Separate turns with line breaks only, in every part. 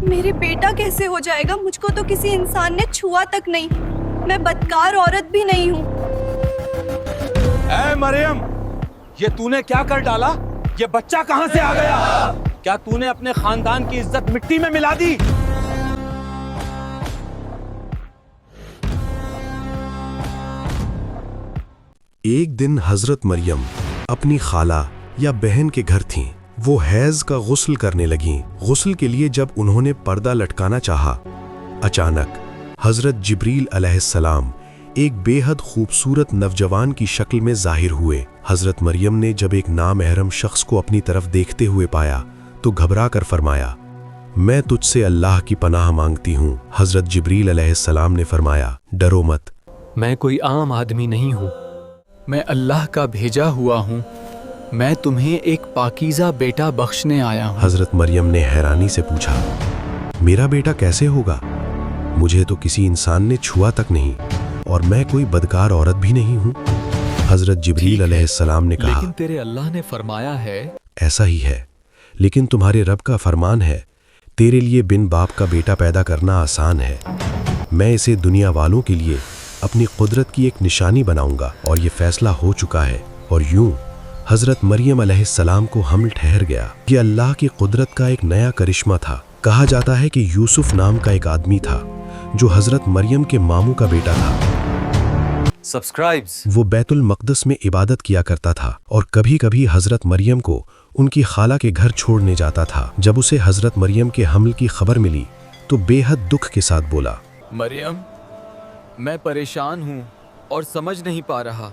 میرے بیٹا کیسے ہو جائے گا؟ مجھ کو تو کسی انسان نے چھوا تک نہیں. میں بدکار عورت بھی نہیں ہوں.
اے مریم، یہ تو نے کیا کر ڈالا؟ یہ بچہ کہاں سے آ گیا؟ کیا تو نے اپنے خاندان کی عزت مٹی میں ملا دی؟
ایک دن حضرت مریم اپنی خالہ یا بہن کے گھر تھیں. وہ حیض کا غسل کرنے لگیں. غسل کے لیے جب انہوں نے پردہ لٹکانا چاہا، اچانک حضرت جبریل علیہ السلام ایک بے حد خوبصورت نوجوان کی شکل میں ظاہر ہوئے. حضرت مریم نے جب ایک نامحرم شخص کو اپنی طرف دیکھتے ہوئے پایا تو گھبرا کر فرمایا، میں تجھ سے اللہ کی پناہ مانگتی ہوں. حضرت جبریل علیہ السلام نے فرمایا، ڈرو مت،
میں کوئی عام آدمی نہیں ہوں، میں اللہ کا بھیجا ہوا ہوں. میں تمہیں ایک پاکیزہ بیٹا بخشنے آیا ہوں.
حضرت مریم نے حیرانی سے پوچھا، میرا بیٹا کیسے ہوگا؟ مجھے تو کسی انسان نے چھوا تک نہیں، اور میں کوئی بدکار عورت بھی نہیں ہوں. حضرت جبریل علیہ السلام نے کہا،
لیکن تیرے اللہ نے فرمایا ہے.
ایسا ہی ہے، لیکن تمہارے رب کا فرمان ہے، تیرے لیے بن باپ کا بیٹا پیدا کرنا آسان ہے. میں اسے دنیا والوں کے لیے اپنی قدرت کی ایک نشانی بناؤں گا، اور یہ فیصلہ ہو چکا ہے. اور یوں حضرت مریم علیہ السلام کو حمل ٹھہر گیا. یہ اللہ کی قدرت کا ایک نیا کرشمہ تھا. کہا جاتا ہے کہ یوسف نام کا ایک آدمی تھا جو حضرت مریم کے ماموں کا بیٹا تھا. وہ بیت المقدس میں عبادت کیا کرتا تھا اور کبھی کبھی حضرت مریم کو ان کی خالہ کے گھر چھوڑنے جاتا تھا. جب اسے حضرت مریم کے حمل کی خبر ملی تو بے حد دکھ کے ساتھ بولا،
مریم، میں پریشان ہوں اور سمجھ نہیں پا رہا.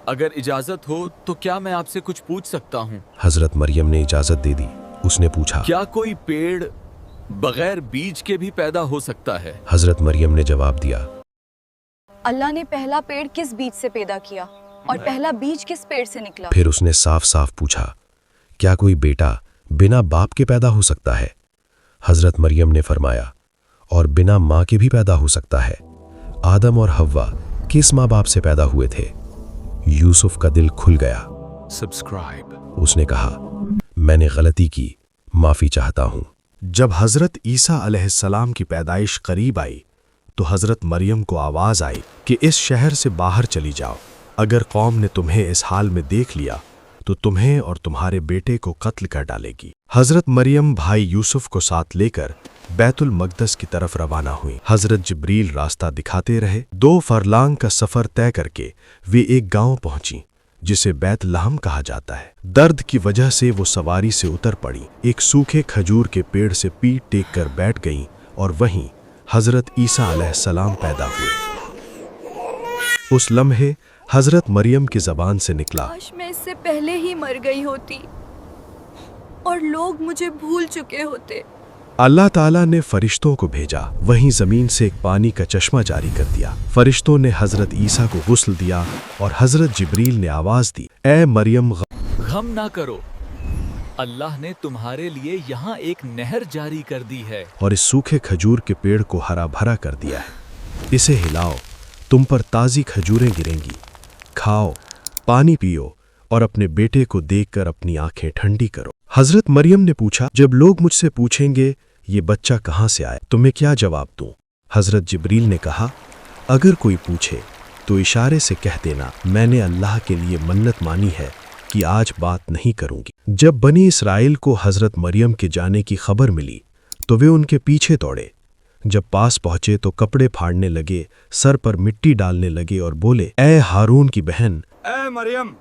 اگر اجازت ہو تو کیا میں آپ سے کچھ پوچھ سکتا ہوں؟
حضرت مریم نے اجازت دے دی. اس نے پوچھا،
کیا کوئی پیڑ بغیر بیج کے بھی پیدا ہو سکتا ہے؟
حضرت مریم نے جواب دیا،
اللہ نے پہلا پیڑ کس بیج سے پیدا کیا اور پہلا بیج کس پیڑ سے نکلا؟
پھر اس نے صاف صاف پوچھا، کیا کوئی بیٹا بنا باپ کے پیدا ہو سکتا ہے؟ حضرت مریم نے فرمایا، اور بنا ماں کے بھی پیدا ہو سکتا ہے. آدم اور حوا کس ماں باپ سے پیدا ہوئے تھے؟ یوسف کا دل کھل گیا. اس نے کہا، میں نے غلطی کی، معافی چاہتا ہوں. جب حضرت عیسیٰ علیہ السلام کی پیدائش قریب آئی تو حضرت مریم کو آواز آئی کہ اس شہر سے باہر چلی جاؤ. اگر قوم نے تمہیں اس حال میں دیکھ لیا تو تمہیں اور تمہارے بیٹے کو قتل کر ڈالے گی. حضرت مریم بھائی یوسف کو ساتھ لے کر بیت المقدس کی طرف روانہ ہوئی. حضرت جبریل راستہ دکھاتے رہے. 2 فرلانگ کا سفر طے کر کے وہ ایک گاؤں پہنچی جسے بیت لحم کہا جاتا ہے. درد کی وجہ سے وہ سواری سے اتر پڑی. ایک سوکھے کھجور کے پیڑ سے پیٹ ٹیک کر بیٹھ گئیں اور وہیں حضرت عیسیٰ علیہ السلام پیدا ہوئے. اس لمحے حضرت مریم کی زبان سے نکلا،
کاش میں اس سے پہلے ہی مر گئی ہوتی اور لوگ مجھے بھول چکے ہوتے.
اللہ تعالیٰ نے فرشتوں کو بھیجا. وہیں زمین سے ایک پانی کا چشمہ جاری کر دیا. فرشتوں نے حضرت عیسیٰ کو غسل دیا اور حضرت جبریل نے آواز دی، اے مریم
غم نہ کرو، اللہ نے تمہارے لیے یہاں ایک نہر جاری کر دی ہے
اور اس سوکھے کھجور کے پیڑ کو ہرا بھرا کر دیا ہے. اسے ہلاؤ، تم پر تازی کھجوریں گریں گی. کھاؤ، پانی پیو اور اپنے بیٹے کو دیکھ کر اپنی آنکھیں ٹھنڈی کرو. حضرت مریم نے پوچھا، جب لوگ مجھ سے پوچھیں گے یہ بچہ کہاں سے آیا، تمہیں کیا جواب دوں؟ حضرت جبریل نے کہا، اگر کوئی پوچھے تو اشارے سے کہہ دینا، میں نے اللہ کے لیے منت مانی ہے کہ آج بات نہیں کروں گی. جب بنی اسرائیل کو حضرت مریم کے جانے کی خبر ملی تو وہ ان کے پیچھے دوڑے. جب پاس پہنچے تو کپڑے پھاڑنے لگے، سر پر مٹی ڈالنے لگے اور بولے، اے ہارون کی بہن،
اے مریم،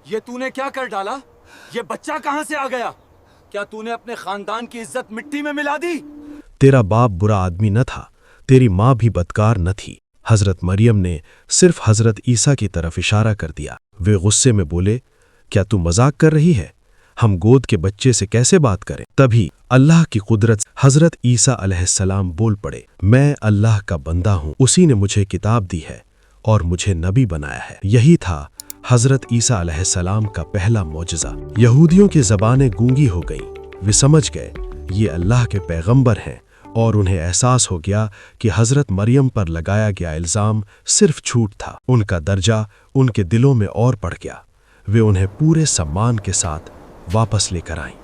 یہ تو نے کیا کر ڈالا؟ یہ بچہ کہاں سے آ گیا؟ کیا تو نے اپنے خاندان کی عزت مٹی میں ملا دی؟
تیرا باپ برا آدمی نہ تھا، تیری ماں بھی بدکار نہ تھی. حضرت مریم نے صرف حضرت عیسیٰ کی طرف اشارہ کر دیا. وہ غصے میں بولے، کیا تو مذاق کر رہی ہے؟ ہم گود کے بچے سے کیسے بات کریں؟ تبھی اللہ کی قدرت حضرت عیسیٰ علیہ السلام بول پڑے، میں اللہ کا بندہ ہوں، اسی نے مجھے کتاب دی ہے اور مجھے نبی بنایا ہے. یہی تھا حضرت عیسیٰ علیہ السلام کا پہلا معجزہ. یہودیوں کی زبانیں گونگی ہو گئیں. وہ سمجھ گئے یہ اللہ کے پیغمبر ہیں اور انہیں احساس ہو گیا کہ حضرت مریم پر لگایا گیا الزام صرف جھوٹ تھا. ان کا درجہ ان کے دلوں میں اور بڑھ گیا. وہ انہیں پورے سمان کے ساتھ واپس لے کر آئیں.